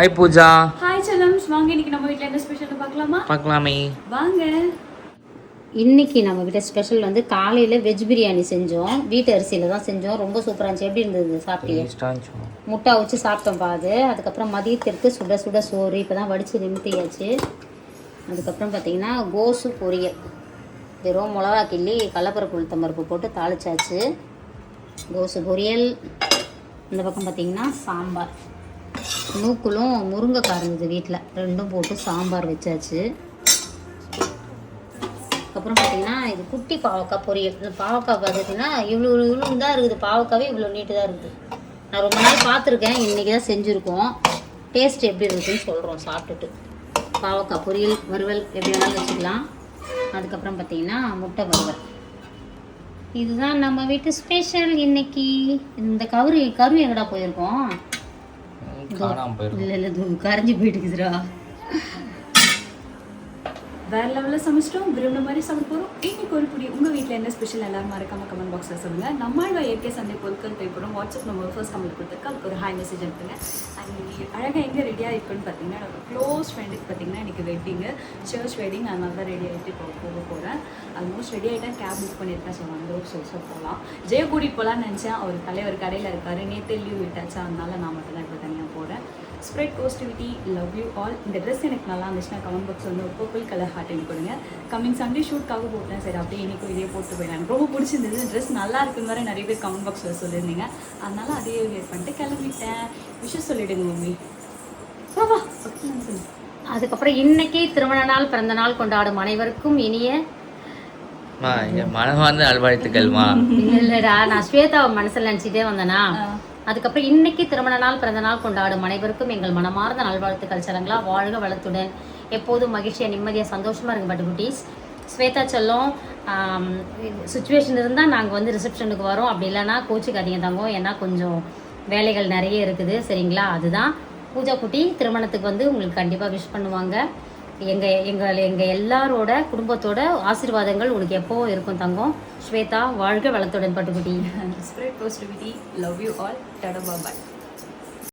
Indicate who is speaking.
Speaker 1: Hi Pooja.
Speaker 2: Hi செல்லம்ஸ். வாங்க இன்னைக்கு நம்ம வீட்டில் என்ன ஸ்பெஷல்னு பார்க்கலாமே. வாங்க.
Speaker 3: இன்னைக்கு நம்ம வீட்டில் ஸ்பெஷல் வந்து காலையில் வெஜ் பிரியாணி செஞ்சோம். வீட்டு அரிசியில் தான் செஞ்சோம். ரொம்ப சூப்பராக இருந்துச்சு. எப்படி இருந்தது சாப்பிட்டீங்க? முட்டை வச்சு சாப்பிட்டோம் பாது. அதுக்கப்புறம் மதியத்திற்கு சுட சுட சோறு இப்போ தான் வடித்து நிமித்தியாச்சு. அதுக்கப்புறம் பார்த்திங்கன்னா கோசு பொரியல், வெறும் மிளகா கிள்ளி கடலப்பருப்பு உளுத்தம்பருப்பு போட்டு தாளிச்சாச்சு. கோசு பொரியல். இந்த பக்கம் பார்த்திங்கன்னா சாம்பார், நூக்குலும் முருங்கைக்காய் இருந்தது வீட்டில், ரெண்டும் போட்டு சாம்பார் வச்சாச்சு. அதுக்கப்புறம் பார்த்திங்கன்னா இது குட்டி பாவக்காய் பொரியல். இந்த பாவக்காய் பார்த்திங்கன்னா இவ்வளோ தான் இருக்குது. பாவக்காவே இவ்வளோ நீட்டு தான் இருக்குது. நான் ரொம்ப நாள் பார்த்துருக்கேன், இன்றைக்கி தான் செஞ்சுருக்கோம். டேஸ்ட் எப்படி இருக்குதுன்னு சொல்கிறோம் சாப்பிட்டுட்டு. பாவக்காய் பொரியல், வறுவல் எப்படி வேணாலும் வச்சுக்கலாம். அதுக்கப்புறம் பார்த்திங்கன்னா முட்டை வறுவல். இதுதான் நம்ம வீட்டு ஸ்பெஷல் இன்னைக்கு. இந்த கரு எங்கடா போயிருக்கோம்? இல்லை கரைஞ்சி போயிட்டு இருக்குதுரா.
Speaker 2: வேற லெவலில் சமைச்சிட்டோம். விரும்பின மாதிரி சமைக்க போகிறோம். இன்னைக்கு ஒரு புடி உங்கள் வீட்டில் என்ன ஸ்பெஷல் எல்லாரும் மறக்காம கமெண்ட் பாக்ஸில் சொல்லுங்கள். நம்மளோட இயற்கை சந்தை பொருட்கள் தேவைப்படும். வாட்ஸ்அப் நம்பர் ஃபர்ஸ்ட் கமெண்ட் கொடுத்துருக்கு, அதுக்கு ஒரு ஹாய் மெசேஜ் அனுப்புங்க. அண்ட் அழகாக எங்கே ரெடியாக இருக்குன்னு பார்த்தீங்கன்னா, நம்ம க்ளோஸ் ஃப்ரெண்டுக்கு பார்த்தீங்கன்னா இன்றைக்கி வெட்டிங்கு, சர்ச் வெட்டிங். அதனால தான் ரெடி ஆகிட்டு போக போகிறேன். ஆல்மோஸ்ட் ரெடி ஆகிட்டேன். கேப் புக் பண்ணியிருக்கேன். ஸோ வந்து ஸோ போகலாம். ஜெய கூட்டிகிட்டு போகலான்னு நினச்சேன். அவர் தலைவர் கடையில் இருக்கார். நேற்று லீவ் விட்டாச்சு. அதனால நான் மட்டும் தான் இப்போ தனியாக போகிறேன். Spread positivity, love you all. இந்த ட்ரெஸ் எனக்கு நல்லா இருந்துச்சுன்னா கமெண்ட் பாக்ஸ் வந்து ஒரு பர்பிள் கலர் ஹார்ட் எனக்கு கொடுங்க. கம்மிங் சண்டே ஷூட்காக போட்டேன். சரி அப்படியே இன்றைக்கும் இதே போட்டு போயிடலாம். எனக்கு ரொம்ப பிடிச்சிருந்தது. ட்ரெஸ் நல்லா இருக்குன்னு வரை நிறைய பேர் கமெண்ட் பாக்ஸில் சொல்லியிருந்தீங்க. அதனால அதே வேர் பண்ணிட்டு கிளம்பிட்டேன். விஷயம் சொல்லிவிடுங்க மம்மி. வா சொல்லு.
Speaker 3: அதுக்கப்புறம் இன்னைக்கு திருமண நாள், பிறந்த நாள் கொண்டாடும் அனைவருக்கும் இனிய
Speaker 1: மனமார்ந்த நல்வாழ்த்துக்கள்மா.
Speaker 3: இல்லடா, நான் ஸ்வேதாவை மனசில் நினச்சிட்டே வந்தேனா. அதுக்கப்புறம் இன்னைக்கு திருமண நாள், பிறந்த நாள் கொண்டாடும் அனைவருக்கும் எங்கள் மனமார்ந்த நல்வாழ்த்துக்கள். சலங்களா வாழ்க வளத்துடன் எப்போதும் மகிழ்ச்சியாக நிம்மதியாக சந்தோஷமாக இருங்க பட்டுக்குட்டீஸ். ஸ்வேதா செல்லம், சுச்சுவேஷன் இருந்தால் நாங்கள் வந்து ரிசப்ஷனுக்கு வரோம். அப்படி இல்லைன்னா கோச்சுக்காதீங்க தங்கம், ஏன்னா கொஞ்சம் வேலைகள் நிறைய இருக்குது. சரிங்களா? அதுதான் பூஜா குட்டி திருமணத்துக்கு வந்து உங்களுக்கு கண்டிப்பாக விஷ் பண்ணுவாங்க. எங்கள் எல்லாரோட குடும்பத்தோட ஆசீர்வாதங்கள் உங்களுக்கு எப்போவும் இருக்கும் தங்கம். ஸ்வேதா வாழ்க வளத்துடன் பட்டுக்குட்டி.
Speaker 2: Spread positivity, love you all. டாடா பாய்.